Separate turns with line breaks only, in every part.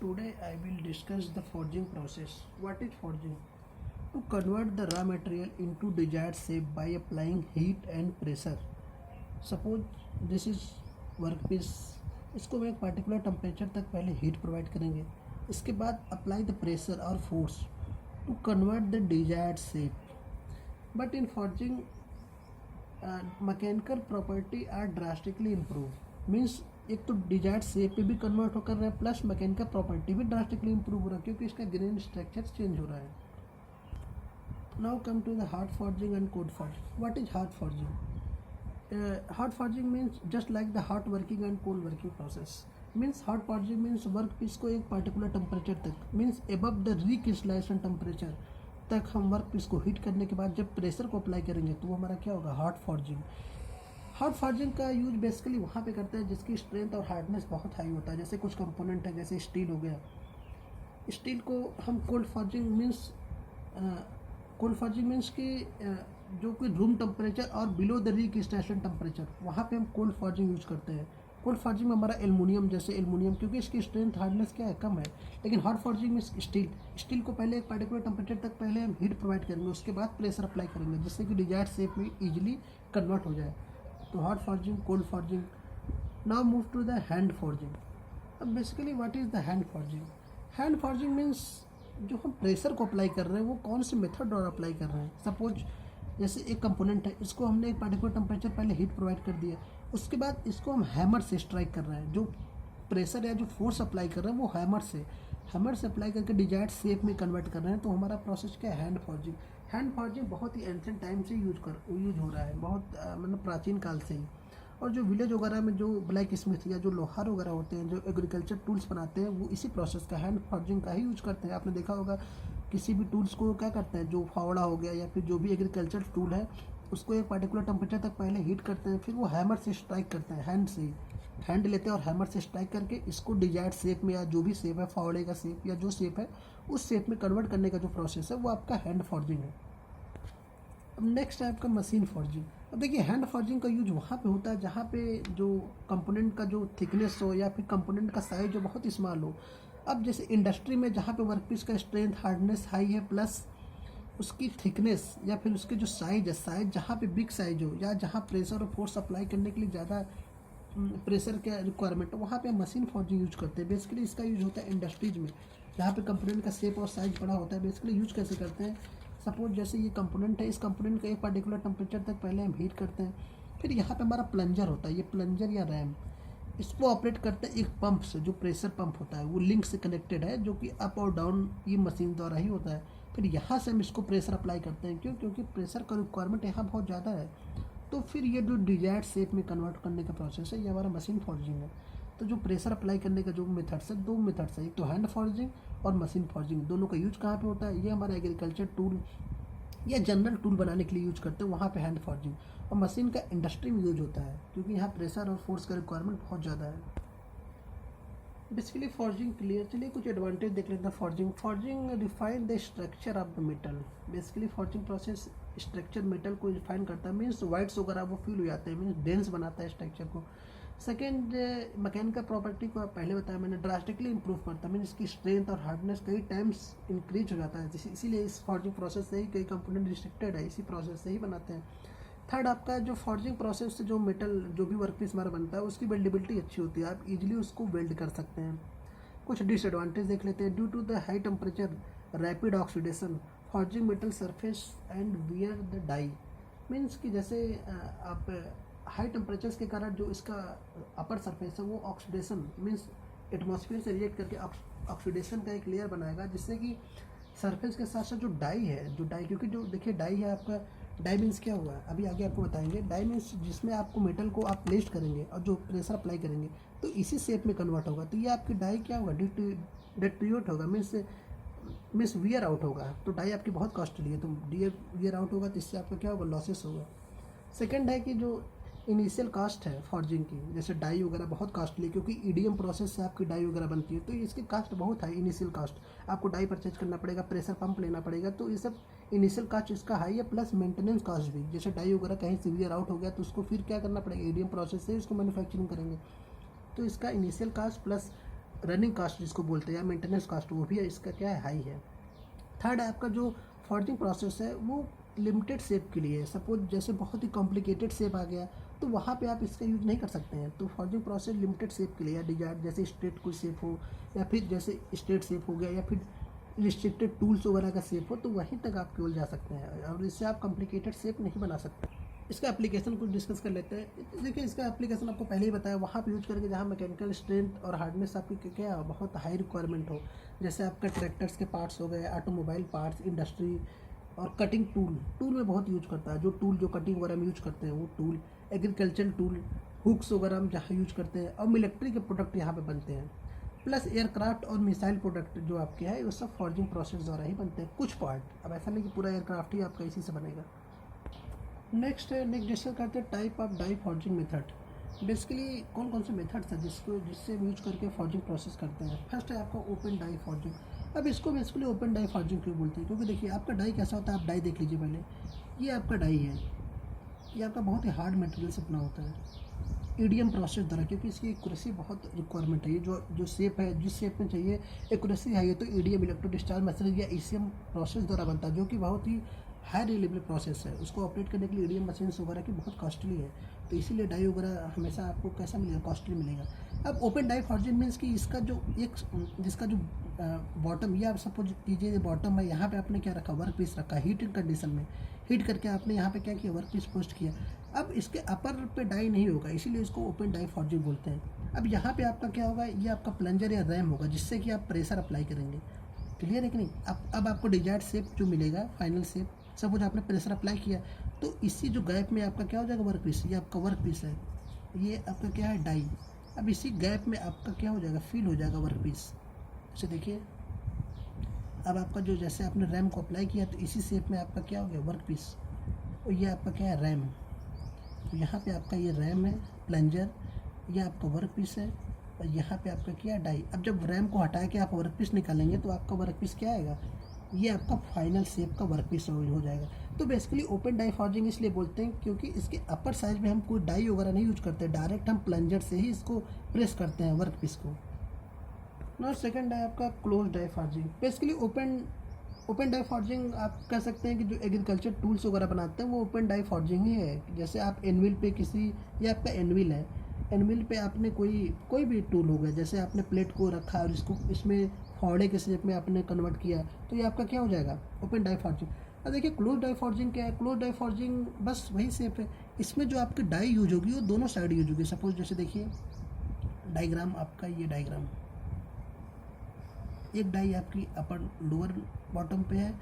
Today I will discuss the forging process. What is forging? To convert the raw material into desired shape by applying heat and pressure. Suppose this is workpiece, इसको हम एक particular temperature तक पहले heat provide करेंगे, इसके बाद apply the pressure और force to convert the desired shape. But in forging mechanical property are drastically improve. Means एक तो डिजायर्ड शेप पे भी कन्वर्ट होकर रहा है, प्लस मैकेनिकल प्रॉपर्टी भी ड्रास्टिकली इम्प्रूव हो रहा है क्योंकि इसका ग्रेन स्ट्रक्चर चेंज हो रहा है. Now come to the hard forging and cold forging. What is hard forging? Hot forging means just like the hot working and cold working process. Means hot forging means work piece को एक particular temperature तक, means above the recrystallization temperature तक हम work piece को heat करने के बाद जब प्रेशर को अप्लाई करेंगे तो वो हमारा क्या होगा, हॉट फॉर्जिंग. हॉट फॉर्जिंग का यूज बेसिकली वहाँ पे करते हैं जिसकी स्ट्रेंथ और हार्डनेस बहुत हाई होता है. जैसे कुछ कंपोनेंट है, जैसे स्टील हो गया, स्टील को हम कोल्ड फॉर्जिंग मीन्स कि जो कि रूम टेम्परेचर और बिलो द रिक्रिस्टलाइजेशन टेम्परेचर वहाँ पे हम कोल्ड फॉर्जिंग यूज करते हैं. कोल्ड फॉर्जिंग में हमारा एल्युमिनियम, जैसे एल्युमिनियम क्योंकि इसकी स्ट्रेंथ हार्डनेस क्या है, कम है. लेकिन हॉट फॉर्जिंग में स्टील को पहले एक पार्टिकुलर टेम्परेचर तक पहले हम हीट प्रोवाइड करेंगे, उसके बाद प्रेशर अप्लाई करेंगे जिससे कि डिजायर्ड शेप में ईजिली कन्वर्ट हो जाए. तो hot forging, cold forging. Now move to the hand forging. अब basically what is the hand forging? Hand forging means जो हम प्रेशर को अप्लाई कर रहे हैं वो कौन से मेथड द्वारा अप्लाई कर रहे हैं. सपोज जैसे एक कंपोनेंट है, इसको हमने एक पार्टिकुलर टेम्परेचर पहले हीट प्रोवाइड कर दिया, उसके बाद इसको हम हैमर से स्ट्राइक कर रहे हैं. जो प्रेशर या जो फोर्स अप्लाई कर रहे हैं वो हैमर से अप्लाई करके डिजायर्ड शेप में कन्वर्ट कर रहे हैं. तो हमारा प्रोसेस क्या है, हैंड फॉर्जिंग. हैंड फॉर्जिंग बहुत ही एंशिएंट टाइम से यूज हो रहा है, बहुत मतलब प्राचीन काल से ही. और जो विलेज वगैरह में जो ब्लैक स्मिथ या जो लोहार वगैरह होते हैं, जो एग्रीकल्चर टूल्स बनाते हैं, वो इसी प्रोसेस का, हैंड फॉर्जिंग का ही यूज करते हैं. आपने देखा होगा किसी भी टूल्स को क्या करते हैं, जो फावड़ा हो गया या फिर जो भी एग्रीकल्चर टूल है उसको एक पार्टिकुलर टेम्परेचर तक पहले हीट करते हैं, फिर वो हैमर से स्ट्राइक करते हैं. हैंड से हैंड लेते हैं और हैमर से स्ट्राइक करके इसको डिजायर्ड शेप में या जो भी शेप है, फावड़े का शेप या जो शेप है, उस शेप में कन्वर्ट करने का जो प्रोसेस है वो आपका हैंड फॉर्जिंग है. अब नेक्स्ट है आपका मशीन फॉर्जिंग. अब देखिए हैंड फॉर्जिंग का यूज वहाँ पे होता है जहाँ पे जो कंपोनेंट का जो थिकनेस हो या फिर कंपोनेंट का साइज जो बहुत स्मॉल हो. अब जैसे इंडस्ट्री में जहाँ पे वर्कपीस का स्ट्रेंथ हार्डनेस हाई है, प्लस उसकी थिकनेस या फिर उसके जो साइज है, जहाँ पे बिग साइज हो या जहाँ प्रेशर और फोर्स अप्लाई करने के लिए ज़्यादा प्रेशर का रिक्वायरमेंट हो, वहाँ पे मशीन फॉर्जिंग यूज करते हैं. बेसिकली इसका यूज होता है इंडस्ट्रीज में जहाँ पे कंपोनेंट का शेप और साइज बड़ा होता है. बेसिकली यूज कैसे करते हैं, सपोज जैसे ये कंपोनेंट है, इस कंपोनेंट का एक पार्टिकुलर टेम्परेचर तक पहले हम हीट करते हैं, फिर यहाँ पे हमारा प्लंजर होता है, ये प्लंजर या रैम, इसको ऑपरेट करते हैं एक पंप से, जो प्रेशर पंप होता है, वो लिंक से कनेक्टेड है, जो कि अप और डाउन ये मशीन द्वारा ही होता है. फिर यहाँ से हम इसको प्रेशर अप्लाई करते हैं. क्यों? क्योंकि प्रेशर का रिक्वायरमेंट यहाँ बहुत ज़्यादा है. तो फिर ये जो डिजायर्ड शेप में कन्वर्ट करने का प्रोसेस है, ये हमारा मशीन फॉर्जिंग है. तो जो प्रेशर अप्लाई करने का जो मेथड्स है, दो मेथड्स है, एक तो हैंड फॉर्जिंग और मशीन फॉर्जिंग. दोनों का यूज कहाँ पे होता है, ये हमारा एग्रीकल्चर टूल या जनरल टूल बनाने के लिए यूज करते हैं, वहाँ पे हैंड फॉर्जिंग. और मशीन का इंडस्ट्री में यूज होता है क्योंकि यहाँ प्रेशर और फोर्स का रिक्वायरमेंट बहुत ज़्यादा है. Basically forging clear. चलिए कुछ एडवांटेज देख लेते हैं. Forging refine the structure of the metal. Basically forging process structure metal को रिफाइन करता है, मीन्स वाइट्स वगैरह वो फील हो जाते हैं, मीन्स डेंस बनाता है स्ट्रक्चर को. सेकेंड, मैकेनिकल प्रॉपर्टी को पहले बताया मैंने, ड्रास्टिकली इंप्रूव करता है, मीन्स इसकी स्ट्रेंथ और हार्डनेस कई टाइम्स इंक्रीज हो जाता है. इसीलिए इस फॉर्जिंग प्रोसेस से ही कई कंपोनेंट रिस्ट्रिक्टेड है, इसी प्रोसेस से ही बनाते हैं. थर्ड, आपका जो फॉर्जिंग प्रोसेस से जो मेटल जो भी वर्कपीस हमारा बनता है उसकी वेल्डेबिलिटी अच्छी होती है, आप इजीली उसको वेल्ड कर सकते हैं. कुछ डिसएडवांटेज देख लेते हैं. Due to the high temperature, rapid oxidation, forging metal surface and wear the die. Means कि जैसे आप हाई टेम्परेचर्स के कारण जो इसका अपर सरफेस है वो ऑक्सीडेशन मीन्स एटमॉस्फेयर से रिएक्ट करके ऑक्सीडेशन का एक लेयर बनाएगा, जिससे कि सरफेस के साथ साथ जो डाई है, क्योंकि जो देखिए डाई है आपका, डाई मीन्स क्या हुआ है अभी आगे आपको बताएंगे. डाई मीन्स जिसमें आपको मेटल को आप प्लेस करेंगे और जो प्रेशर अप्लाई करेंगे तो इसी शेप में कन्वर्ट होगा. तो ये आपकी डाई क्या होगा, डिट्रियोट होगा, मीन्स वियर आउट होगा. तो डाई आपकी बहुत कॉस्टली है, तो वियर आउट होगा तो इससे आपका क्या होगा, लॉसेस होगा. सेकेंड है कि जो इनिशियल कास्ट है फॉर्जिंग की, जैसे डाई वगैरह बहुत कॉस्टली है क्योंकि ईडीएम प्रोसेस से आपकी डाई वगैरह बनती है, तो इसकी कास्ट बहुत है. इनिशियल कास्ट आपको डाई परचेज करना पड़ेगा, प्रेशर पंप लेना पड़ेगा, तो ये सब इनिशियल कास्ट इसका हाई है. प्लस मेंटेनेंस कास्ट भी, जैसे डाई वगैरह कहीं से वियर आउट हो गया तो उसको फिर क्या करना पड़ेगा, ईडीएम प्रोसेस से इसको मैन्युफैक्चरिंग करेंगे, तो इसका initial cost plus running cost जिसको बोलते हैं या मेंटेनेंस कास्ट, वो भी है इसका क्या है, हाई है। थर्ड है आपका जो फॉर्जिंग प्रोसेस है वो लिमिटेड शेप के लिए है। सपोज जैसे बहुत ही कॉम्प्लिकेटेड शेप आ गया तो वहाँ पे आप इसका यूज नहीं कर सकते हैं। तो फॉर्जिंग प्रोसेस लिमिटेड शेप के लिए या डिजायर जैसे स्ट्रेट कोई शेप हो या फिर जैसे स्ट्रेट शेप हो गया या फिर रिस्ट्रिक्टेड टूल्स वगैरह का शेप हो, तो वहीं तक आप केवल जा सकते हैं और इससे आप कॉम्प्लिकेटेड शेप नहीं बना सकते। इसका एप्लीकेशन कुछ डिस्कस कर लेते हैं। देखिए इसका एप्लीकेशन आपको पहले ही बताया, वहाँ पे यूज करके जहाँ मैकेनिकल स्ट्रेंथ और हार्डनेस आपकी क्या बहुत हाई रिक्वायरमेंट हो, जैसे आपका ट्रैक्टर्स के पार्ट्स हो गए, ऑटोमोबाइल पार्ट्स, इंडस्ट्री और कटिंग टूल में बहुत यूज करता है। जो टूल जो कटिंग वगैरह में यूज करते हैं वो टूल, एग्रीकल्चरल टूल, हुक्स वगैरह हम जहाँ यूज करते हैं, और मिलिट्री के प्रोडक्ट यहाँ पे बनते हैं, प्लस एयरक्राफ्ट और मिसाइल प्रोडक्ट जो आपके हैं वो सब फॉर्जिंग प्रोसेस द्वारा ही बनते हैं कुछ पार्ट। अब ऐसा नहीं कि पूरा एयरक्राफ्ट ही आपका इसी से बनेगा। नेक्स्ट डिस्कस करते हैं type of die forging method. Basically कौन कौन से मेथड्स हैं जिससे यूज करके फॉर्जिंग प्रोसेस करते हैं। फर्स्ट है आपका ओपन डाई फॉर्जिंग। अब इसको बेसिकली ओपन डाई फॉर्जिंग क्यों बोलते हैं, क्योंकि देखिए आपका डाई कैसा होता है, आप डाई देख लीजिए पहले। ये आपका डाई है, ये आपका बहुत ही हार्ड मटेरियल से बना होता है ईडीएम प्रोसेस द्वारा, क्योंकि इसकी एक्यूरेसी बहुत रिक्वायरमेंट है। ये जो शेप है, जिस शेप में चाहिए एक्यूरेसी है, ये तो ईडीएम इलेक्ट्रो डिस्चार्ज मशीन या ईसीएम प्रोसेस द्वारा बनता है, जो कि बहुत ही हाई रिलेबल प्रोसेस है। उसको ऑपरेट करने के लिए ईडीएम मशीन वगैरह की बहुत कॉस्टली है, तो इसीलिए डाई वगैरह हमेशा आपको कैसा मिलेगा, कॉस्टली मिलेगा। अब ओपन डाई फॉर्जिंग मीन्स कि इसका जो एक जिसका जो बॉटम, या आप सपोज कीजिए बॉटम है, यहाँ पे आपने क्या रखा, वर्क पीस रखा, हीटिंग कंडीशन में हीट करके आपने यहाँ पे क्या किया, वर्क पीस पोस्ट किया। अब इसके अपर पे डाई नहीं होगा, इसीलिए इसको ओपन डाई फॉर्जिंग बोलते हैं। अब यहाँ पे आपका क्या होगा, ये आपका प्लंजर या रैम होगा, जिससे कि आप प्रेशर अप्लाई करेंगे। क्लियर है कि नहीं। अब आपको डिजायर्ड शेप जो मिलेगा, फाइनल शेप, सपोज आपने प्रेशर अप्लाई किया तो इसी जो गैप में आपका क्या हो जाएगा, वर्क पीस। ये आपका वर्क पीस है, ये आपका क्या है, डाई। अब इसी गैप में आपका क्या हो जाएगा, फिल हो जाएगा वर्क पीस। इसे देखिए, अब आपका जो जैसे आपने रैम को अप्लाई किया तो इसी शेप में आपका क्या हो गया, वर्क पीस। और ये आपका क्या है, रैम। तो यहाँ पे आपका ये रैम है, प्लंजर, ये आपका वर्क पीस है, और यहाँ पे आपका क्या है, डाई। अब जब रैम को हटा के आप वर्क पीस निकालेंगे तो आपका वर्क पीस क्या आएगा, ये आपका फाइनल शेप का वर्क पीस हो जाएगा। तो बेसिकली ओपन डाई फॉर्जिंग इसलिए बोलते हैं क्योंकि इसके अपर साइज में हम कोई डाई वगैरह नहीं यूज करते, डायरेक्ट हम प्लंजर से ही इसको प्रेस करते हैं वर्क पीस को। और सेकंड है आपका close die forging. Basically open die forging आप कह सकते हैं कि जो एग्रीकल्चर टूल्स वगैरह बनाते हैं वो ओपन डाई फॉर्जिंग ही है। जैसे आप एनविल पे किसी, ये आपका एनविल है, एनविल पे आपने कोई भी टूल हो गया, जैसे आपने प्लेट को रखा और इसको इसमें फावड़े के शेप में आपने कन्वर्ट किया, तो ये आपका क्या हो जाएगा, ओपन डाई फॉर्जिंग। अब देखिए क्लोज डाई फॉर्जिंग क्या है, क्लोज डाई फॉर्जिंग बस वही शेप है, इसमें जो आपकी डाई यूज होगी वो दोनों साइड यूज होगी। सपोज जैसे देखिए डायग्राम आपका, ये डायग्राम, एक डाई आपकी अपर लोअर बॉटम पे है,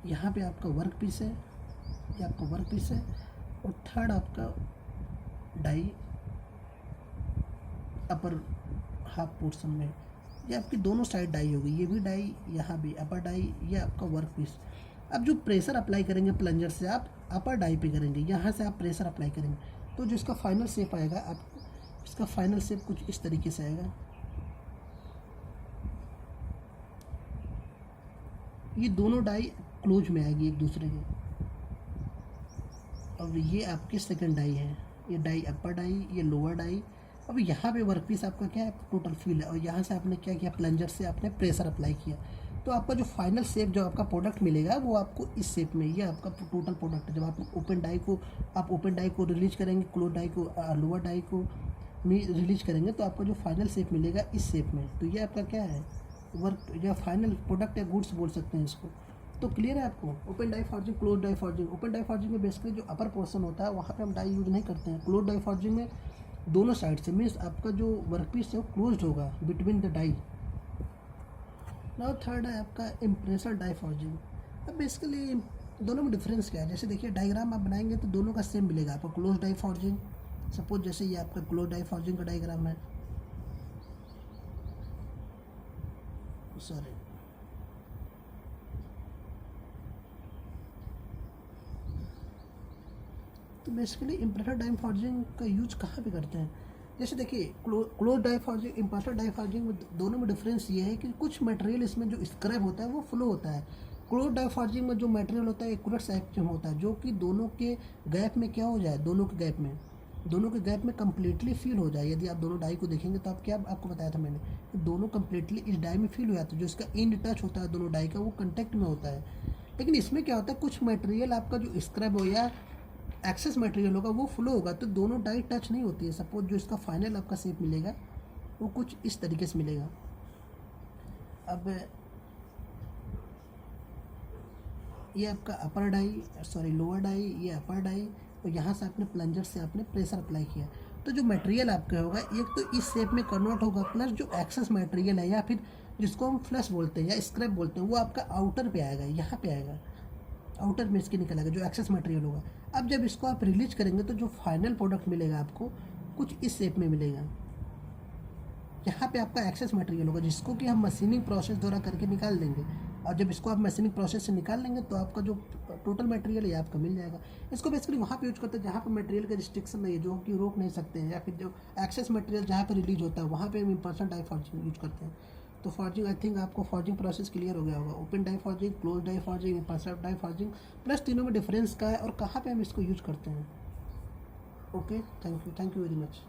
यहाँ पे आपका वर्क पीस है, ये आपका वर्क पीस है, और थर्ड आपका डाई अपर हाफ पोर्शन में, ये आपकी दोनों साइड डाई होगी, ये भी डाई, यहाँ भी अपर डाई, ये आपका वर्क पीस। अब जो प्रेशर अप्लाई करेंगे प्लंजर से, आप अपर डाई पे करेंगे, यहाँ से आप प्रेशर अप्लाई करेंगे, तो जो इसका फाइनल शेप आएगा, आप इसका फाइनल शेप कुछ इस तरीके से आएगा। ये दोनों डाई क्लोज में आएगी एक दूसरे के, और ये आपकी सेकंड डाई है, ये डाई अपर डाई, ये लोअर डाई। अब यहाँ पे वर्क पीस आपका क्या है, टोटल फिल है, और यहाँ से आपने क्या किया, प्लंजर से आपने प्रेशर अप्लाई किया, तो आपका जो फाइनल शेप, जो आपका प्रोडक्ट मिलेगा वो आपको इस शेप में, ये आपका टोटल प्रोडक्ट है। जब आप ओपन डाई को रिलीज करेंगे, क्लोज डाई को, लोअर डाई को रिलीज करेंगे, तो आपका जो फाइनल शेप मिलेगा इस शेप में, तो ये आपका क्या है, वर्क या फाइनल प्रोडक्ट या गुड्स बोल सकते हैं इसको। तो क्लियर है आपको, open die forging, close die forging. Open die forging में बेसिकली जो अपर पोर्शन होता है वहाँ पे हम डाई यूज नहीं करते हैं। क्लोज डाई फॉर्जिंग में दोनों साइड से, मीन्स आपका जो वर्क पीस है वो क्लोज होगा between the die. Now third है आपका इम्प्रेशर डाई फॉर्जिंग। अब बेसिकली दोनों में डिफरेंस क्या है, जैसे देखिए डायग्राम आप बनाएंगे तो दोनों का सेम मिलेगा आपको। क्लोज डाई फॉर्जिंग, सपोज जैसे ये आपका क्लोज डाई फॉर्जिंग का डायग्राम है, सॉरी, तो बेसिकली इम्प्रेशर डाई फॉर्जिंग का यूज कहाँ पे करते हैं, जैसे देखिए close die forging, impression die forging में दोनों में डिफरेंस ये है कि कुछ मटेरियल इसमें जो स्क्रैप होता है वो फ्लो होता है। क्लोज डाई फॉर्जिंग में जो मटेरियल होता है एक्यूरेट सेक्शन होता है, जो कि दोनों के गैप में क्या हो जाए, दोनों के गैप में दोनों के गैप में कम्प्लीटली फिल हो जाए। यदि आप दोनों डाई को देखेंगे तो आप क्या आपको बताया था मैंने कि दोनों कम्प्लीटली इस डाई में फिल हो जाते हैं, जो इसका एंड टच होता है दोनों डाई का वो कंटेक्ट में होता है। लेकिन इसमें क्या होता है, कुछ मटेरियल आपका जो स्क्रैप हो या एक्सेस मटेरियल होगा वो फ्लो होगा, तो दोनों डाई टच नहीं होती है। सपोज जो इसका फाइनल आपका शेप मिलेगा वो कुछ इस तरीके से मिलेगा। अब ये आपका अपर डाई, सॉरी लोअर डाई, ये अपर डाई, और यहाँ से आपने प्लंजर से आपने प्रेशर अप्लाई किया, तो जो मटेरियल आपका होगा एक तो इस शेप में कन्वर्ट होगा, प्लस जो एक्सेस मटेरियल है या फिर जिसको हम फ्लश बोलते हैं या स्क्रैप बोलते हैं वो आपका आउटर पे आएगा, यहाँ पे आएगा, आउटर में इसके निकल आएगा जो एक्सेस मटेरियल होगा। अब जब इसको आप रिलीज करेंगे तो जो फाइनल प्रोडक्ट मिलेगा आपको कुछ इस शेप में मिलेगा। यहाँ पे आपका एक्सेस मटेरियल होगा जिसको कि हम मशीनिंग प्रोसेस द्वारा करके निकाल देंगे, और जब इसको आप मशीनिंग प्रोसेस से निकाल लेंगे तो आपका जो टोटल मटेरियल है आपका मिल जाएगा। इसको बेसिकली वहाँ पे यूज करते हैं जहाँ पे मटेरियल का रिस्ट्रिक्शन नहीं है, जो कि रोक नहीं सकते हैं, या फिर जो एक्सेस मटेरियल जहाँ पे रिलीज होता है वहाँ पे हम इम्पर्सन डाई फॉर्जिंग यूज करते हैं। तो फॉर्जिंग, आई थिंक आपको फॉर्जिंग प्रोसेस क्लियर हो गया होगा। Open die forging, close die forging, impression die forging, plus तीनों में डिफरेंस क्या है और कहाँ पर हम इसको यूज करते हैं। Okay, thank you very much.